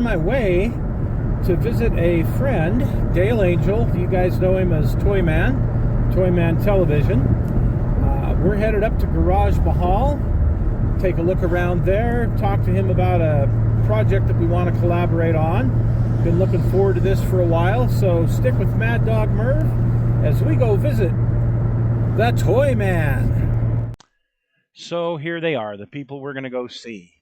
my way to visit a friend, Dale Angel. You guys know him as Toyman Television. We're headed up to Garage Mahal, take a look around there, talk to him about a project that we want to collaborate on. Been looking forward to this for a while, so stick with Mad Dog Merv as we go visit the Toyman. So here they are, the people we're going to go see.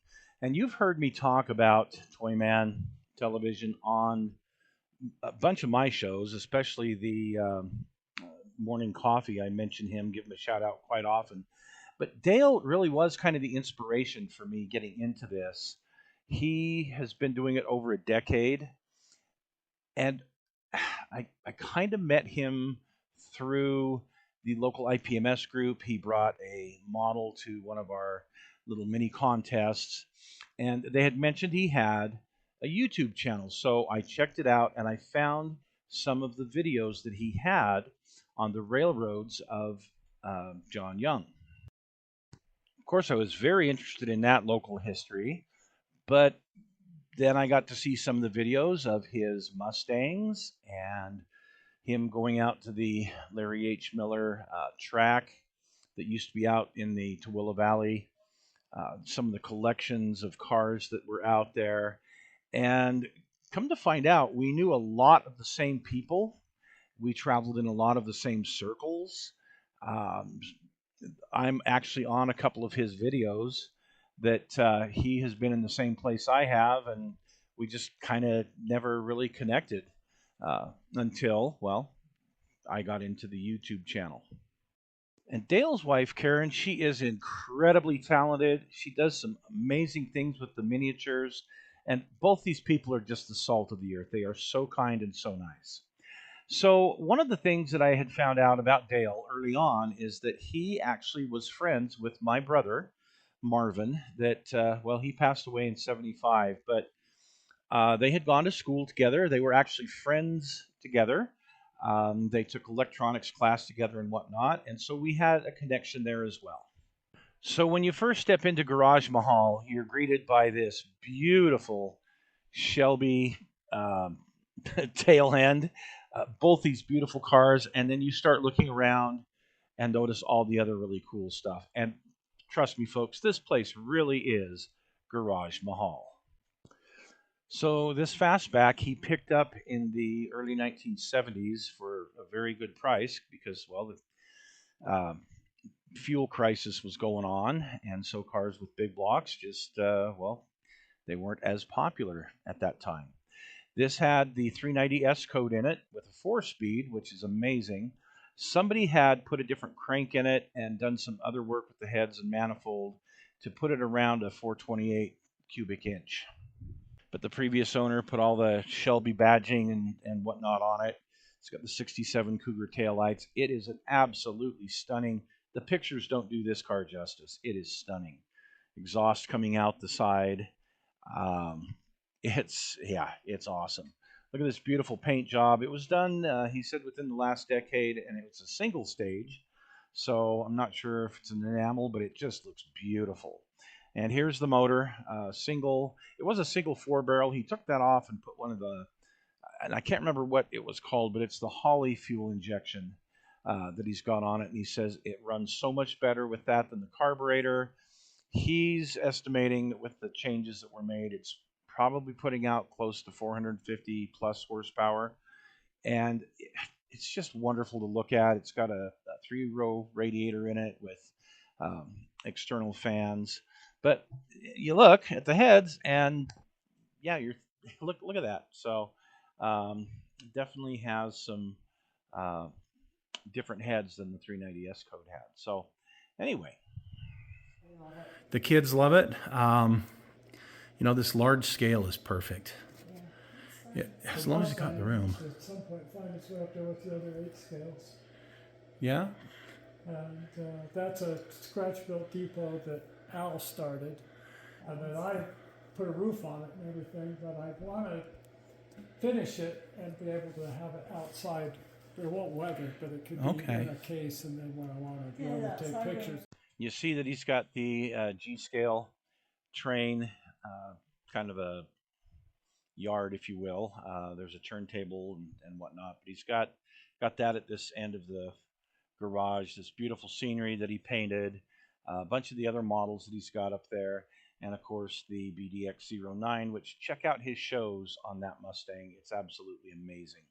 And you've heard me talk about Toyman Television on a bunch of my shows, especially the Morning Coffee. I mention him, give him a shout out quite often. But Dale really was kind of the inspiration for me getting into this. He has been doing it over a decade, and I kind of met him through the local IPMS group. He brought a model to one of our little mini contests, and they had mentioned he had a YouTube channel. So I checked it out, and I found some of the videos that he had on the railroads of John Young. Of course, I was very interested in that local history, but then I got to see some of the videos of his Mustangs and him going out to the Larry H. Miller track that used to be out in the Tooele Valley, some of the collections of cars that were out there. And come to find out, we knew a lot of the same people. We traveled in a lot of the same circles. I'm actually on a couple of his videos that he has been in the same place I have, and we just kind of never really connected until, well, I got into the YouTube channel. And Dale's wife, Karen, she is incredibly talented. She does some amazing things with the miniatures, and both these people are just the salt of the earth. They are so kind and so nice. So one of the things that I had found out about Dale early on is that he actually was friends with my brother, Marvin, that, well, he passed away in 75, but they had gone to school together. They were actually friends together. They took electronics class together and whatnot, and so we had a connection there as well. So when you first step into Garage Mahal, you're greeted by this beautiful Shelby tail end. Both these beautiful cars, and then you start looking around and notice all the other really cool stuff. And trust me, folks, this place really is Garage Mahal. So this fastback he picked up in the early 1970s for a very good price because, well, the fuel crisis was going on, and so cars with big blocks just, well, they weren't as popular at that time. This had the 390S code in it with a 4-speed, which is amazing. Somebody had put a different crank in it and done some other work with the heads and manifold to put it around a 428 cubic inch. But the previous owner put all the Shelby badging and whatnot on it. It's got the 67 Cougar taillights. It is an absolutely stunning. The pictures don't do this car justice. It is stunning. Exhaust coming out the side. It's awesome. Look at this beautiful paint job. It was done, he said, within the last decade, and it's a single stage. So I'm not sure if it's an enamel, but it just looks beautiful. And here's the motor, single. It was a single 4-barrel. He took that off and put one of the, and I can't remember what it was called, but it's the Holly fuel injection that he's got on it. And he says it runs so much better with that than the carburetor. He's estimating that with the changes that were made, it's probably putting out close to 450 plus horsepower. And it's just wonderful to look at. It's got a 3-row radiator in it with external fans. But you look at the heads, and yeah, look at that. So definitely has some different heads than the 390S code had. So anyway, the kids love it. You know, this large scale is perfect. Yeah, as long as you got the room. At some point, find its way up there with the other 8 scales. Yeah. And that's a scratch-built depot that Al started. And then I put a roof on it and everything, but I want to finish it and be able to have it outside. It won't weather, but it could be in a case, and then when I want to take pictures. You see that he's got the G-scale train, kind of a yard, if you will. There's a turntable and whatnot, but he's got that at this end of the garage. This beautiful scenery that he painted, a bunch of the other models that he's got up there, and of course the BDX-09, which check out his shows on that Mustang. It's absolutely amazing.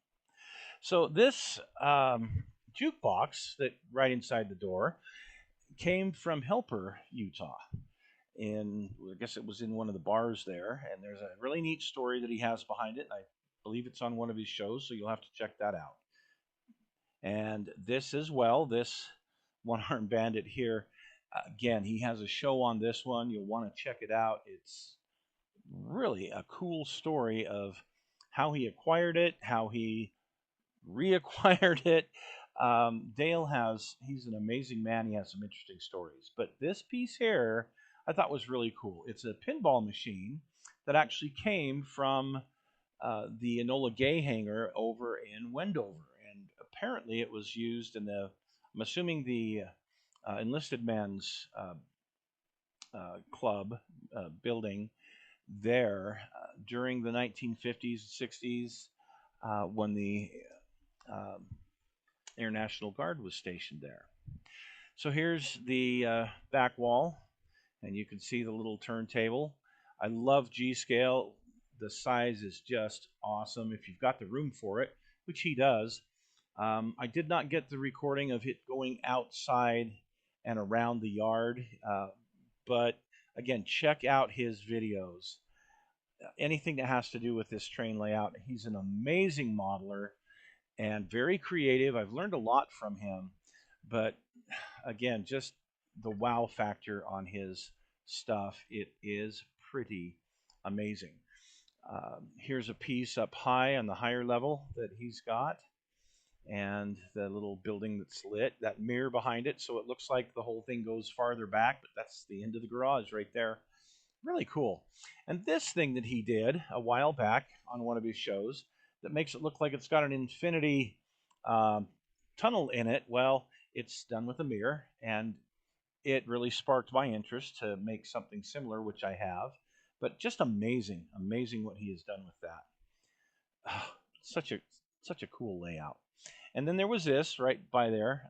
So this jukebox that right inside the door came from Helper, Utah. I guess it was in one of the bars there, and there's a really neat story that he has behind it. I believe it's on one of his shows, so you'll have to check that out. And this as well, this one-armed bandit here, again, he has a show on this one. You'll want to check it out. It's really a cool story of how he acquired it, how he reacquired it. He's an amazing man. He has some interesting stories. But this piece here, I thought was really cool. It's a pinball machine that actually came from the Enola Gay hangar over in Wendover. And apparently it was used in I'm assuming the enlisted men's club building there during the 1950s and 60s when the Air National Guard was stationed there. So here's the back wall, and you can see the little turntable. I love G-Scale. The size is just awesome if you've got the room for it, which he does. I did not get the recording of it going outside and around the yard, but again, check out his videos. Anything that has to do with this train layout. He's an amazing modeler and very creative. I've learned a lot from him, but again, just the wow factor on his stuff, it is pretty amazing. Here's a piece up high on the higher level that he's got, and the little building that's lit, that mirror behind it, so it looks like the whole thing goes farther back, but that's the end of the garage right there. Really cool. And this thing that he did a while back on one of his shows that makes it look like it's got an infinity tunnel in it, well, it's done with a mirror, and it really sparked my interest to make something similar, which I have. But just amazing what he has done with that. Such a cool layout. And then there was this right by there,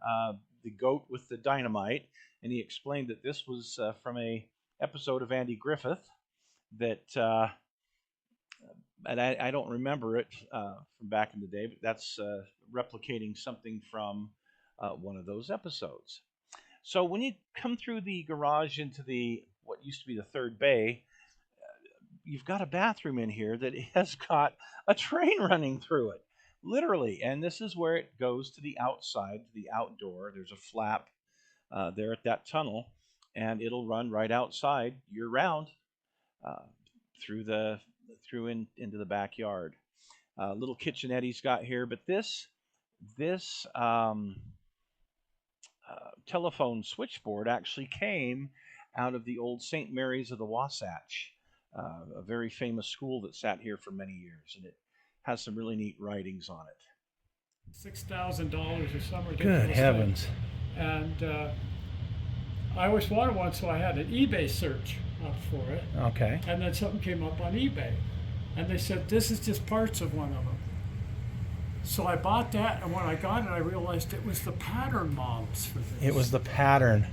the goat with the dynamite, and he explained that this was from a episode of Andy Griffith that, and I don't remember it from back in the day, but that's replicating something from one of those episodes. So when you come through the garage into what used to be the third bay, you've got a bathroom in here that has got a train running through it, literally. And this is where it goes to the outside, the outdoor. There's a flap there at that tunnel, and it'll run right outside year round into the backyard. Little kitchenette he's got here, but this telephone switchboard actually came out of the old St. Mary's of the Wasatch, a very famous school that sat here for many years, and it has some really neat writings on it. $6,000 or something. Good heavens. And I always wanted one, so I had an eBay search up for it. Okay. And then something came up on eBay, and they said, this is just parts of one of them. So I bought that, and when I got it, I realized it was the pattern models for this. It was the pattern.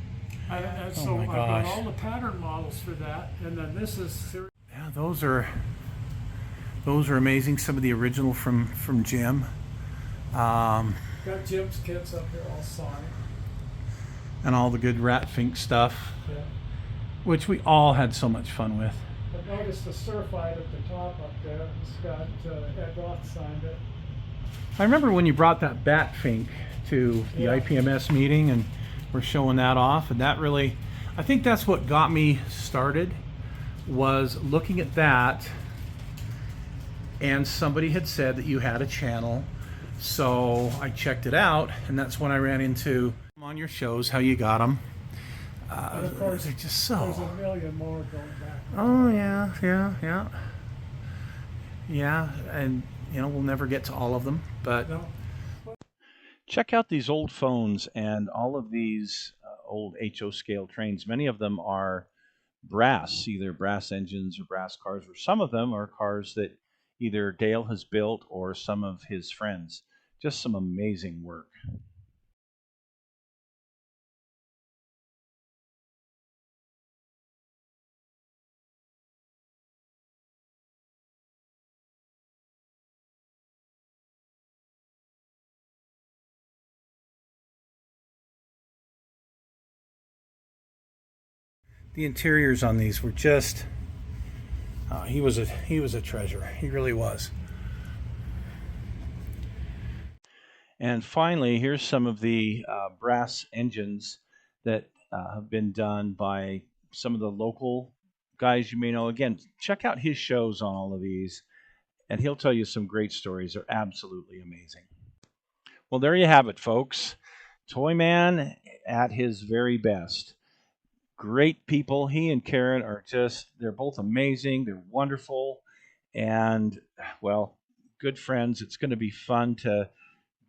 And so I got all the pattern models for that, and then this is... Yeah, those are amazing. Some of the original from Jim. Got Jim's kits up here all signed. And all the good Rat Fink stuff, Yeah. which we all had so much fun with. But notice the Surfite at the top up there. It's got Ed Roth signed it. I remember when you brought that Bat Fink to the Yeah. IPMS meeting and we're showing that off, and that really, I think that's what got me started, was looking at that, and somebody had said that you had a channel, so I checked it out, and that's when I ran into on your shows, how you got them. And of course, They're just there's so... a million more going back. Oh, yeah. Yeah, and, you know, we'll never get to all of them, but... No. Check out these old phones and all of these old HO scale trains. Many of them are brass, either brass engines or brass cars, or some of them are cars that either Dale has built or some of his friends. Just some amazing work. The interiors on these were just he was a treasure. He really was. And finally, here's some of the brass engines that have been done by some of the local guys you may know. Again, check out his shows on all of these, and he'll tell you some great stories. They're absolutely amazing. Well, there you have it, folks. Toyman at his very best. Great people. He and Karen are they're both amazing. They're wonderful. And, well, good friends. It's going to be fun to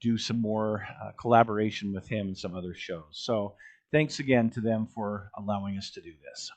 do some more collaboration with him and some other shows. So thanks again to them for allowing us to do this.